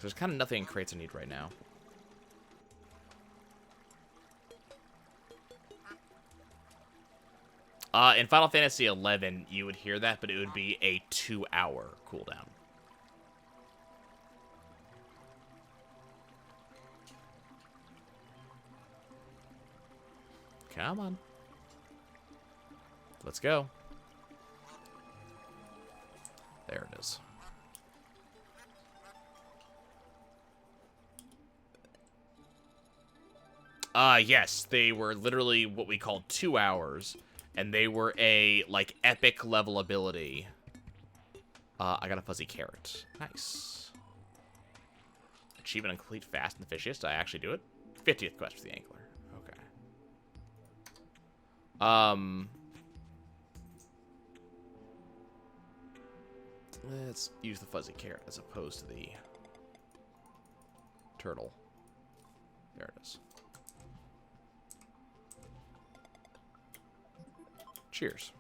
There's kind of nothing in crates I need right now. In Final Fantasy XI, you would hear that, but it would be a 2-hour cooldown. Come on. Let's go. There it is. Yes, they were literally what we called 2 hours, and they were a, like, epic level ability. I got a fuzzy carrot. Nice. Achievement complete fast and the fishiest. I actually do it. 50th quest for the angler. Okay. Let's use the fuzzy carrot as opposed to the turtle. There it is. Cheers.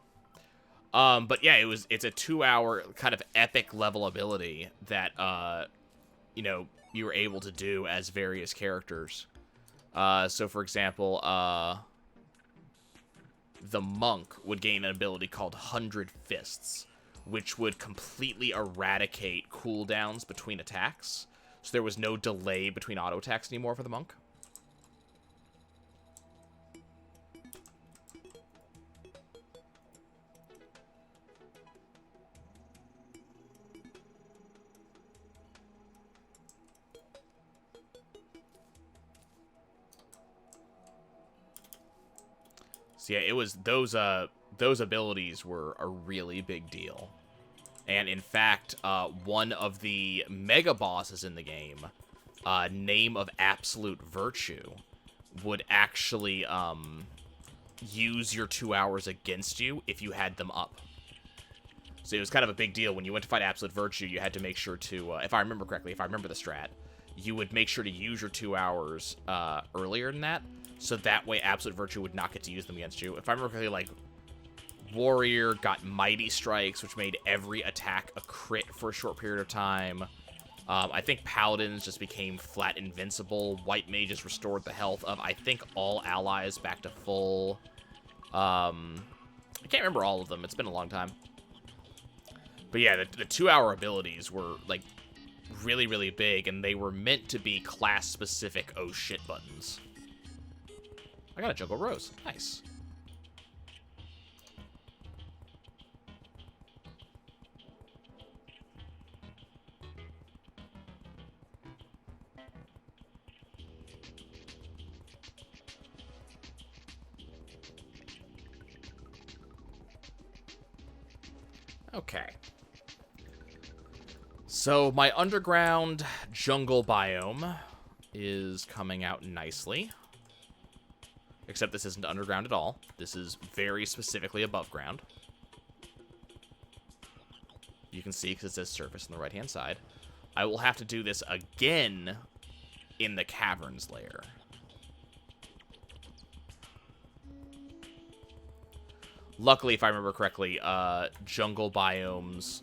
But yeah, it's a 2-hour kind of epic level ability that, you know, you were able to do as various characters. So for example, the monk would gain an ability called 100 Fists, which would completely eradicate cooldowns between attacks. So there was no delay between auto attacks anymore for the monk. So yeah, it was those abilities were a really big deal. And in fact, one of the mega bosses in the game, Name of Absolute Virtue, would actually use your 2 hours against you if you had them up. So it was kind of a big deal. When you went to fight Absolute Virtue, you had to make sure to, if I remember correctly, if I remember the strat, you would make sure to use your 2 hours earlier than that, so that way Absolute Virtue would not get to use them against you. If I remember correctly, like, Warrior got Mighty Strikes, which made every attack a crit for a short period of time. I think Paladins just became flat invincible. White Mages restored the health of, I think, all allies back to full. I can't remember all of them. It's been a long time. But yeah, the 2-hour abilities were, like, really, really big, and they were meant to be class-specific oh shit buttons. I got a Jungle Rose. Nice. Okay. So my underground jungle biome is coming out nicely. Except this isn't underground at all. This is very specifically above ground. You can see because it says surface on the right-hand side. I will have to do this again in the caverns layer. Luckily, if I remember correctly, jungle biomes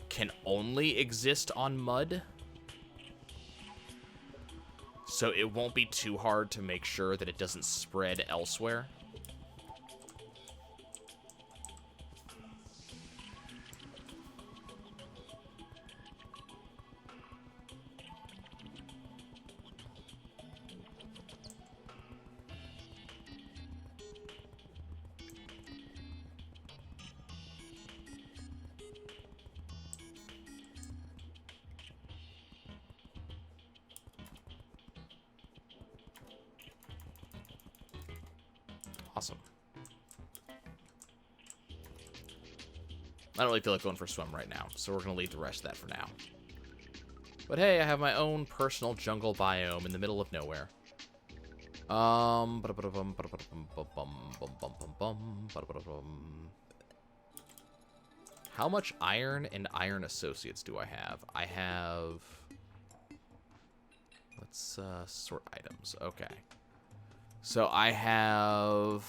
can only exist on mud. So it won't be too hard to make sure that it doesn't spread elsewhere. Awesome. I don't really feel like going for a swim right now, so we're going to leave the rest of that for now. But hey, I have my own personal jungle biome in the middle of nowhere. How much iron and iron associates do I have? I have... Let's sort items. Okay. So I have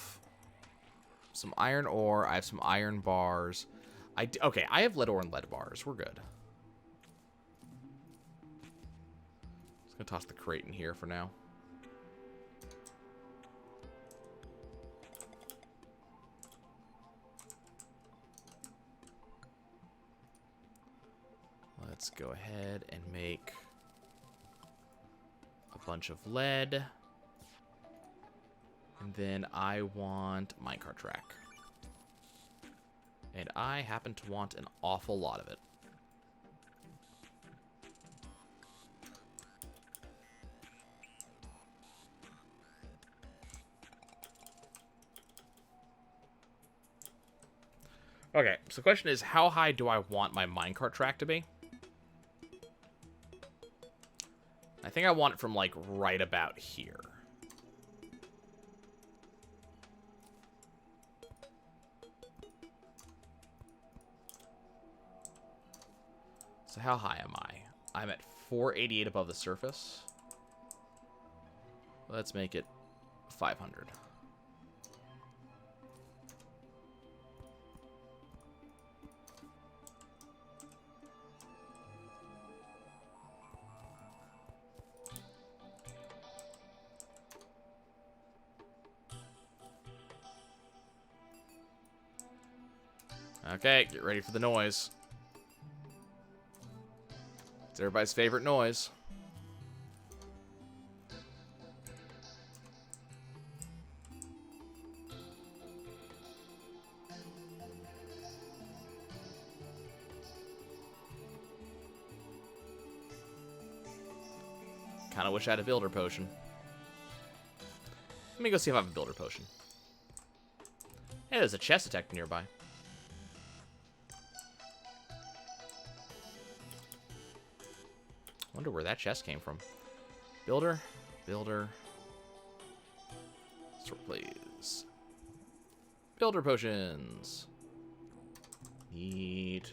some iron ore. I have some iron bars. Okay, I have lead ore and lead bars. We're good. gonna toss the crate in here for now. Let's go ahead and make a bunch of lead. And then I want minecart track. And I happen to want an awful lot of it. Okay, so the question is, how high do I want my minecart track to be? I think I want it from, like, right about here. So how high am I? I'm at 488 above the surface. Let's make it 500. Okay, get ready for the noise. It's everybody's favorite noise. Kinda wish I had a builder potion. Let me go see if I have a builder potion. Hey, there's a chest detector nearby. Wonder where that chest came from. Builder, builder. Sort please. Builder potions. Neat.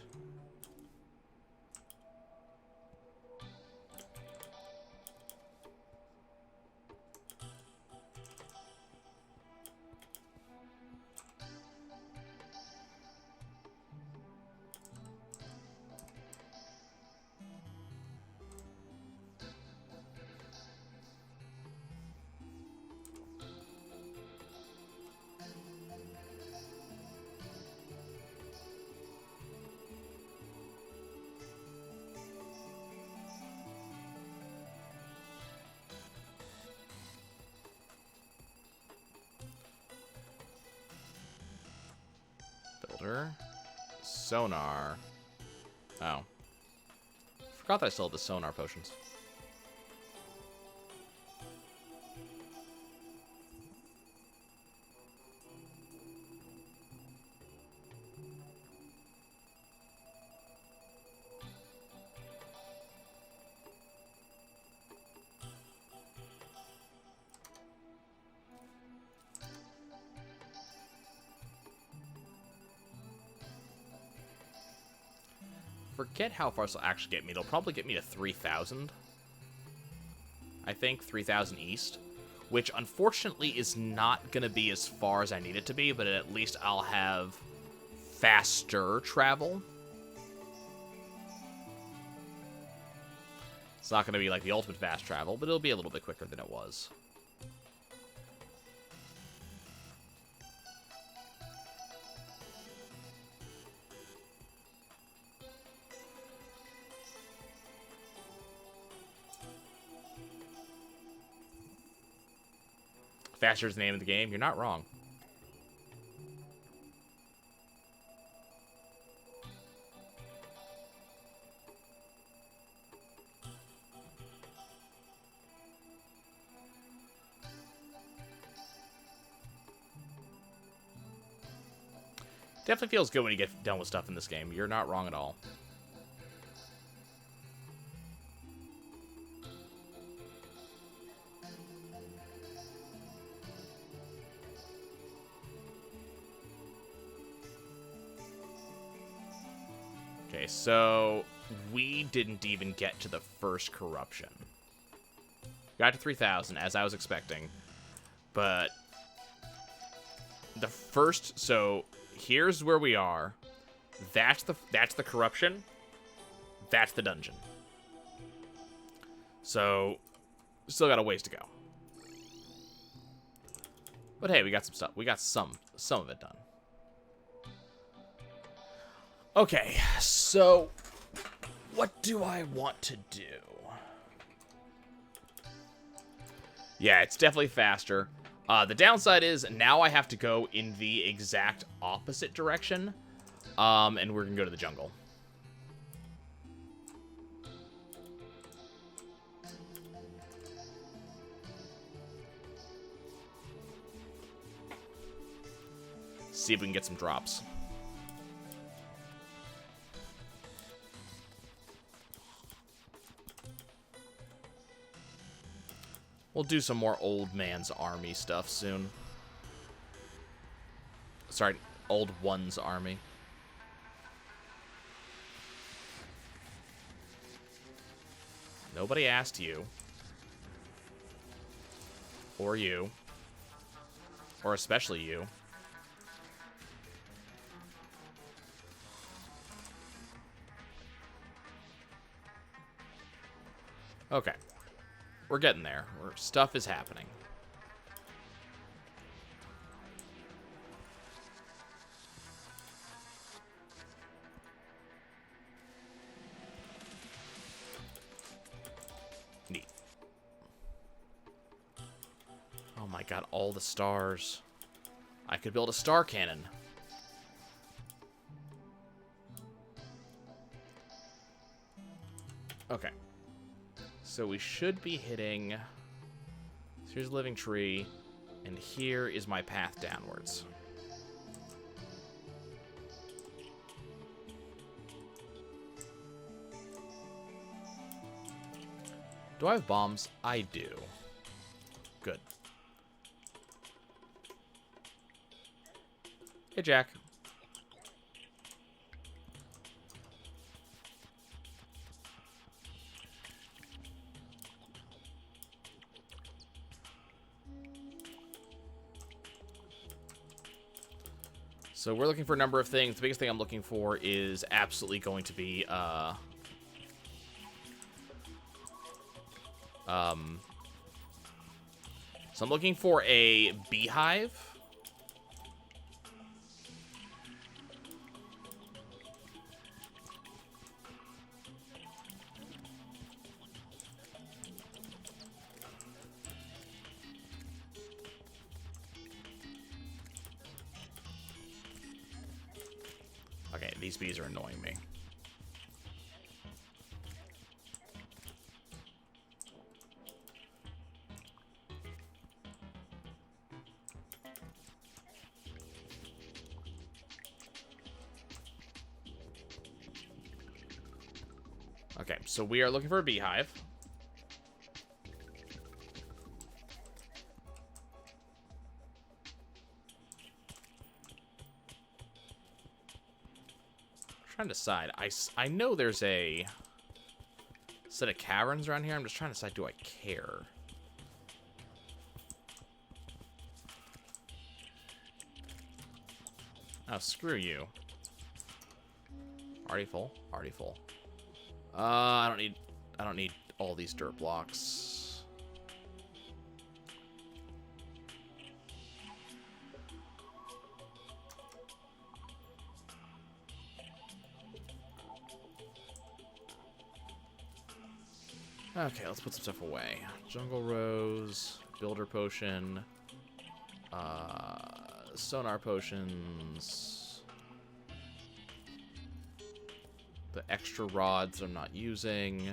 Builder. Sonar. Oh. Forgot that I still had the sonar potions. Forget how far this will actually get me. It'll probably get me to 3,000. I think 3,000 east. Which, unfortunately, is not going to be as far as I need it to be, but at least I'll have faster travel. It's not going to be like the ultimate fast travel, but it'll be a little bit quicker than it was. Faster is the name of the game. You're not wrong. Definitely feels good when you get done with stuff in this game. You're not wrong at all. Okay, so we didn't even get to the first corruption. Got to 3,000, as I was expecting. But the first, so here's where we are. That's the corruption. That's the dungeon. So Still got a ways to go. But hey, we got some stuff. We got some of it done. Okay, so what do I want to do? Yeah, it's definitely faster. The downside is now I have to go in the exact opposite direction. And we're gonna go to the jungle. See if we can get some drops. We'll do some more old man's army stuff soon. Sorry, old one's army. Nobody asked you. Or you. Or especially you. Okay. We're getting there. Stuff is happening. Neat. Oh my god, all the stars. I could build a star cannon. Okay. So we should be hitting... So here's a living tree, and here is my path downwards. Do I have bombs? I do. Good. Hey, Jack. So we're looking for a number of things. The biggest thing I'm looking for is absolutely going to be, so I'm looking for a beehive. Okay, these bees are annoying me. Okay, so we are looking for a beehive. Trying to decide. I know there's a set of caverns around here. I'm just trying to decide, do I care? Oh, screw you. Already full? Already full. I don't need all these dirt blocks. Okay, let's put some stuff away. Jungle Rose, Builder Potion, Sonar Potions, the extra rods I'm not using,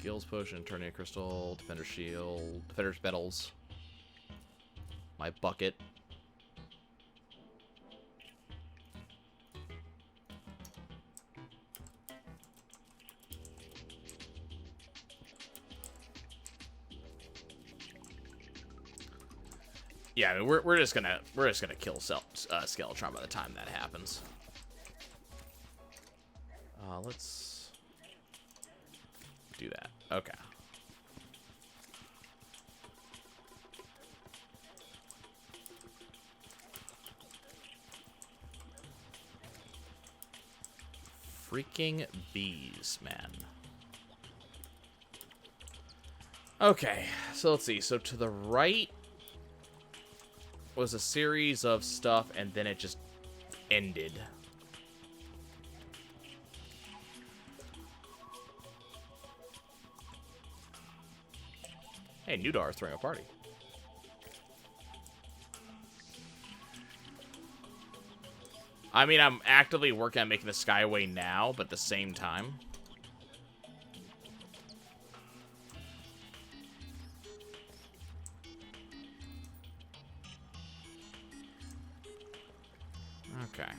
Gills Potion, Eternia Crystal, Defender Shield, Defender's Petals, my bucket. Yeah, I mean, we're just gonna kill Skeletron by the time that happens. Let's do that. Okay. Freaking bees, man. Okay, so let's see. So to the right was a series of stuff, and then it just ended. Hey, Nudar is throwing a party. I mean, I'm actively working on making the Skyway now, but at the same time. Okay.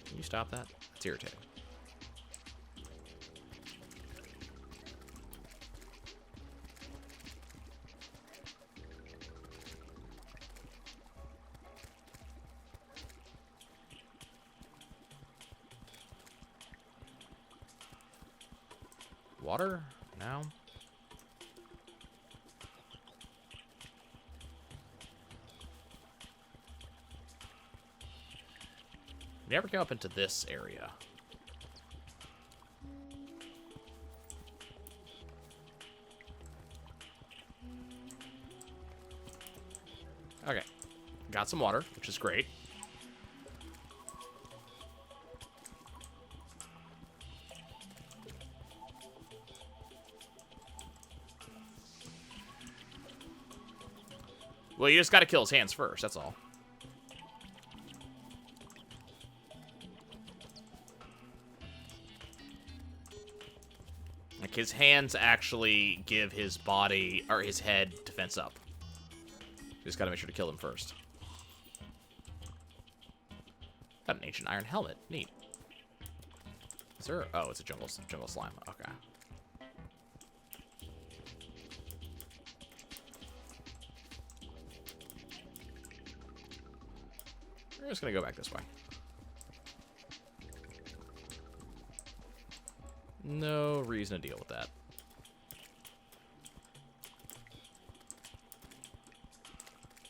Can you stop that? It's irritating. Water? No. Never go up into this area. Okay. Got some water, which is great. Well, you just gotta kill his hands first, that's all. Like, his hands actually give his body, or his head, defense up. Just gotta make sure to kill him first. Got an ancient iron helmet. Neat. Is there... Oh, it's a jungle slime. Okay. We're just gonna go back this way. No reason to deal with that.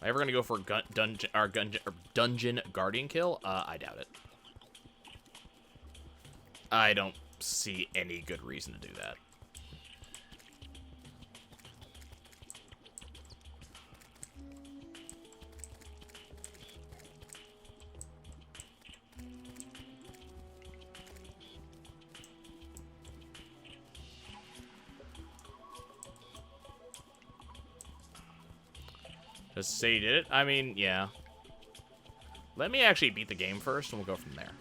Am I ever gonna go for a dungeon guardian kill? I doubt it. I don't see any good reason to do that. Just say you did it? I mean, yeah. Let me actually beat the game first, and we'll go from there.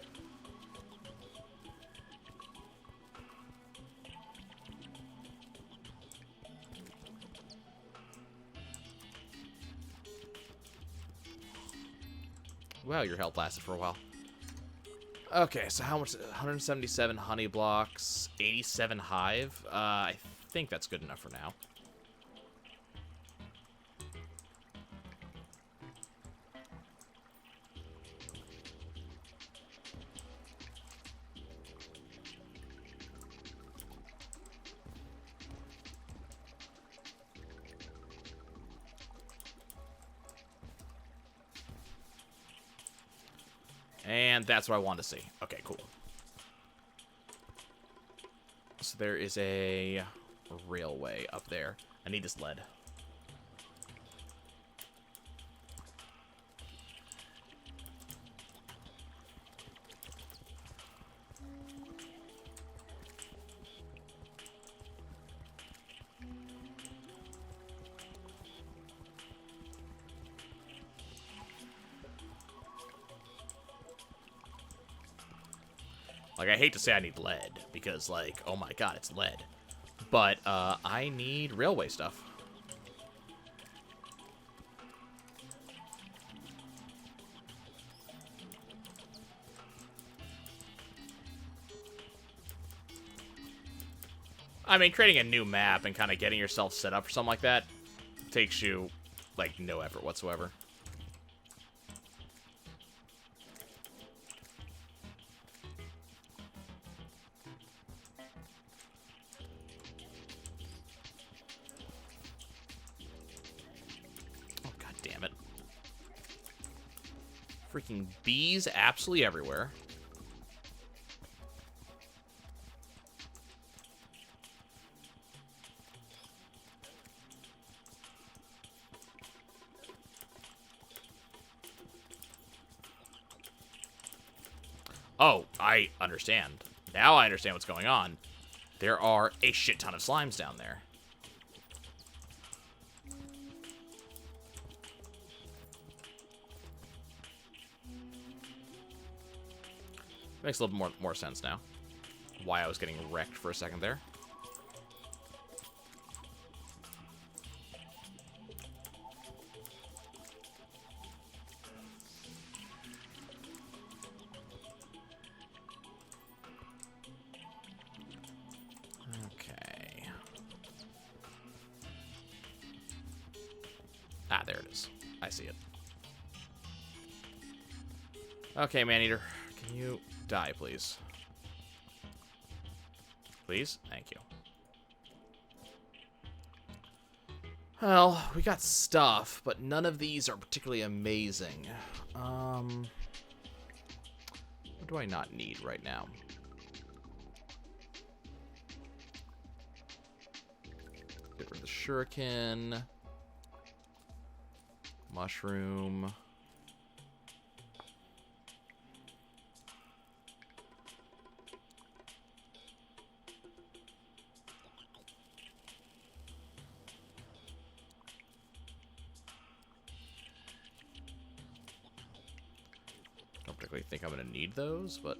Wow, your health lasted for a while. Okay, so how much? 177 honey blocks, 87 hive. I think that's good enough for now. And that's what I wanted to see. Okay, cool. So there is a railway up there. I need this lead. Like, I hate to say I need lead, because, like, oh my god, it's lead. But, I need railway stuff. I mean, creating a new map and kind of getting yourself set up for something like that takes you, like, no effort whatsoever. Oh, god damn it. Freaking bees absolutely everywhere. Oh, I understand. Now I understand what's going on. There are a shit ton of slimes down there. Makes a little more sense now. Why I was getting wrecked for a second there. Okay. Ah, there it is. I see it. Okay, Maneater. Can you die, please? Please? Thank you. Well, we got stuff, but none of these are particularly amazing. What do I not need right now? Get rid of the shuriken. Mushroom. Don't particularly think I'm going to need those, but...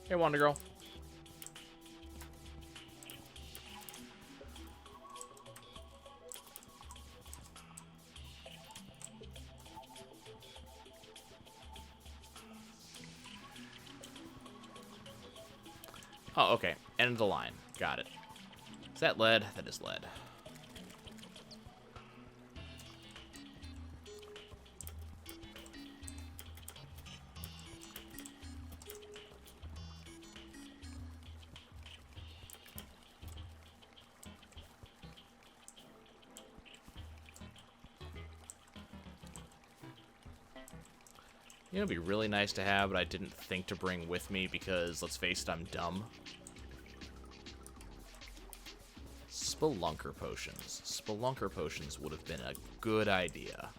Hey, Wonder Girl. Oh, okay. End of the line. Got it. Is that lead? That is lead. You know, it'd be really nice to have, but I didn't think to bring with me because, let's face it, I'm dumb. Spelunker potions. Spelunker potions would have been a good idea.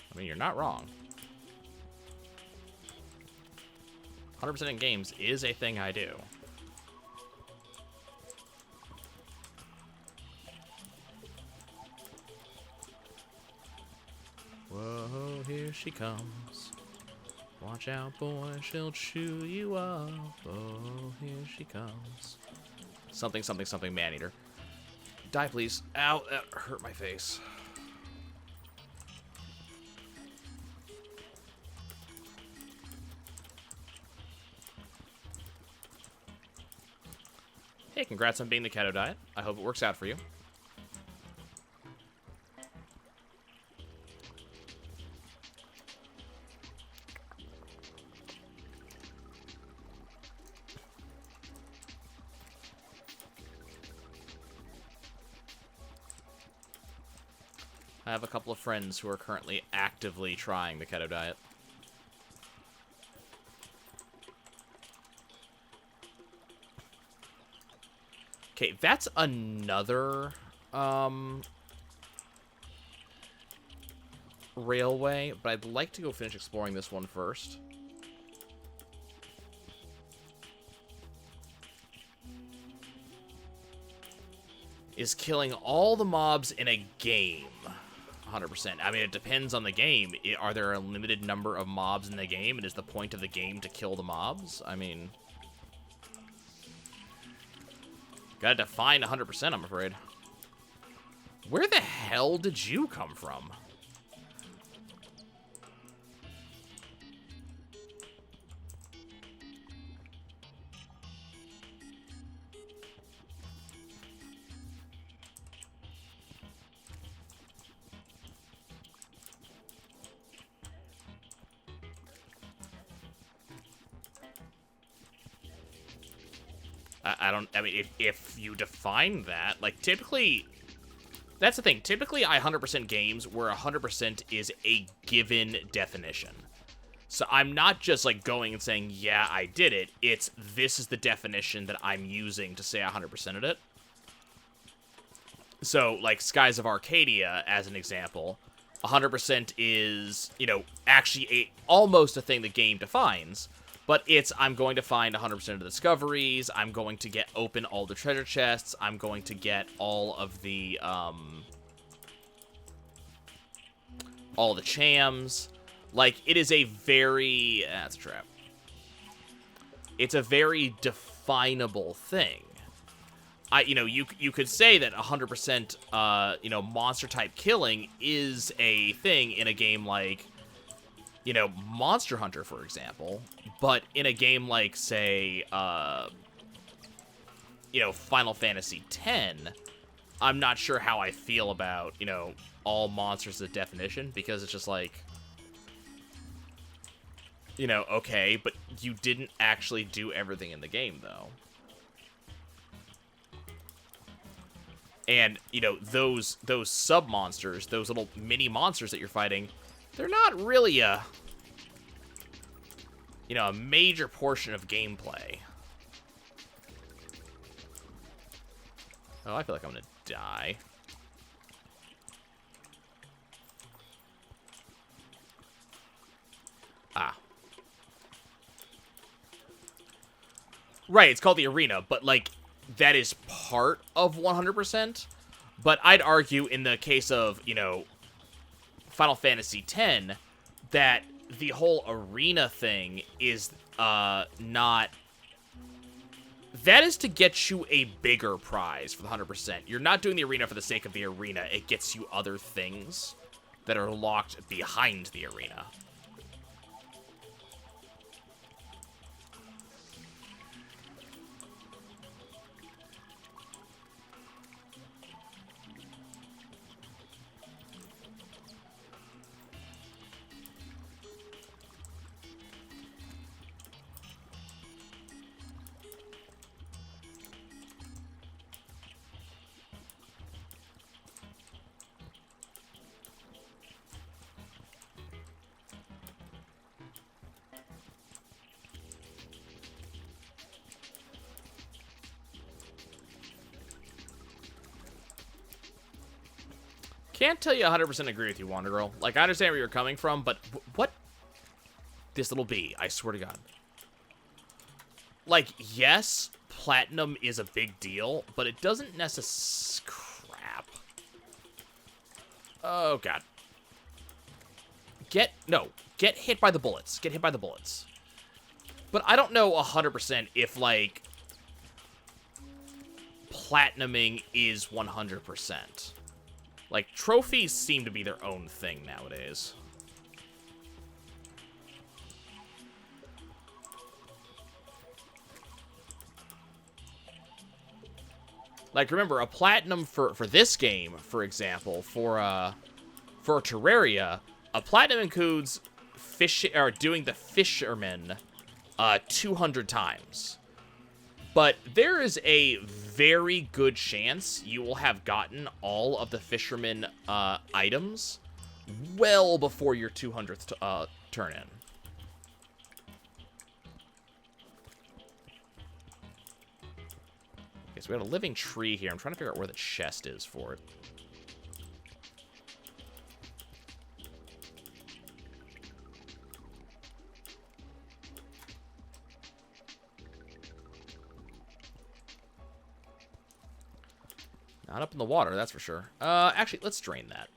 I mean, you're not wrong. 100% in games is a thing I do. Whoa, here she comes. Watch out, boy, she'll chew you up. Oh, here she comes. Something, something, something, Maneater. Die, please. Ow, that hurt my face. Hey, congrats on being the keto diet. I hope it works out for you. I have a couple of friends who are currently actively trying the keto diet. Okay, that's another railway, but I'd like to go finish exploring this one first. Is killing all the mobs in a game 100%? I mean, it depends on the game. Are there a limited number of mobs in the game, and is the point of the game to kill the mobs? I mean... Gotta define 100%, I'm afraid. Where the hell did you come from? I don't, I mean, if you define that, like, typically, that's the thing. Typically, I 100% games where 100% is a given definition. So I'm not just, like, going and saying, yeah, I did it. It's, this is the definition that I'm using to say I 100%ed it. So, like, Skies of Arcadia, as an example, 100% is, you know, actually almost a thing the game defines. But it's, I'm going to find 100% of the discoveries, I'm going to open all the treasure chests, I'm going to get all of the, all the chams. Like, it is a very, that's a trap. It's a very definable thing. You know, you could say that 100%, you know, monster-type killing is a thing in a game like, you know, Monster Hunter, for example, but in a game like, say, you know, Final Fantasy X, I'm not sure how I feel about, you know, all monsters as a definition, because it's just like, you know, okay, but you didn't actually do everything in the game, though. And, you know, those sub-monsters, those little mini-monsters that you're fighting, they're not really a, you know, a major portion of gameplay. Oh, I feel like I'm gonna die. Ah. Right, it's called the arena, but, like, that is part of 100%. But I'd argue in the case of, you know, Final Fantasy X, that the whole arena thing is not... That is to get you a bigger prize for the 100%. You're not doing the arena for the sake of the arena. It gets you other things that are locked behind the arena. Can't tell you 100% agree with you, Wonder Girl. Like, I understand where you're coming from, but what? This little bee, I swear to God. Like, yes, platinum is a big deal, but it doesn't necessarily... Crap. Oh, God. Get hit by the bullets. Get hit by the bullets. But I don't know 100% if, like, platinuming is 100%. Like, trophies seem to be their own thing nowadays. Like, remember, a platinum for this game, for example, for Terraria, a platinum includes doing the fisherman 200 times. But there is a very good chance you will have gotten all of the fisherman items well before your 200th turn in. Okay, so we have a living tree here. I'm trying to figure out where the chest is for it. Not up in the water, that's for sure. Actually, let's drain that.